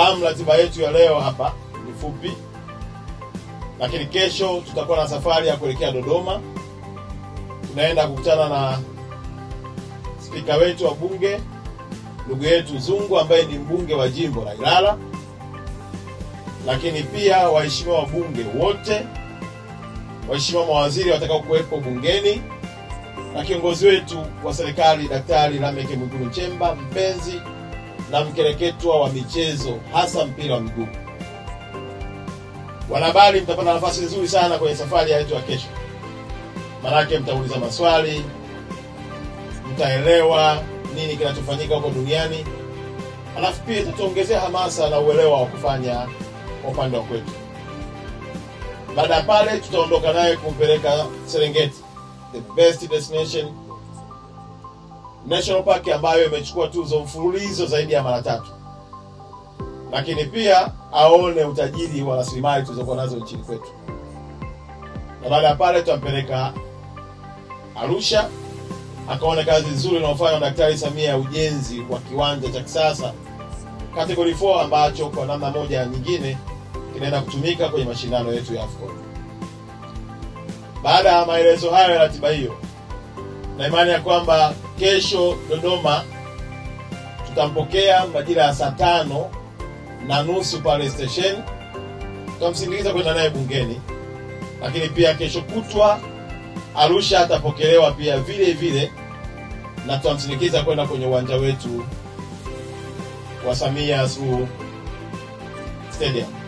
mnafahamu ratiba yetu ya leo hapa ni fupi, lakini kesho tutakuwa na safari ya kuelekea Dodoma. Tunaenda kukutana na spika wetu wa bunge, ndugu yetu Zungu, ambaye ni mbunge wa jimbo la Ilala, lakini pia waheshimiwa wabunge wote, waheshimiwa mawaziri watakao kuwepo bungeni, na kiongozi wetu wa serikali Daktari Lameck Mwigulu Nchemba, mpenzi na mkereketwa wa michezo, hasa mpira wa miguu. Wanahabari, mtapata nafasi nzuri sana kwenye safari yetu ya kesho. Manake mtauliza maswali, mtaelewa nini kinachofanyika huko duniani, alafu pia tutaongezea hamasa na uelewa wa kufanya upande wa kwetu. Baada ya pale tutaondoka naye kumpeleka Serengeti, the best destination national park, ambayo imechukua tuzo mfululizo zaidi ya mara 3. Lakini pia aone utajiri wa rasilimali tulizokuwa nazo nchini kwetu. Na baada ya pale tutampeleka Arusha, akaone kazi nzuri inayofanywa na Daktari Samia ya ujenzi wa kiwanja cha kisasa category 4, ambacho kwa namna moja nyingine kinaenda kutumika kwenye mashindano yetu ya AFCON. Baada ya maelezo hayo ya ratiba hiyo, na imani ya kwamba kesho Dodoma tutampokea majira ya saa 5:30 pale station, tutamsindikiza kwenda naye bungeni. Lakini pia kesho kutwa Arusha atapokelewa pia vile vile, na tutamsindikiza kwenda kwenye uwanja wetu wa Samia Suluhu Stadium.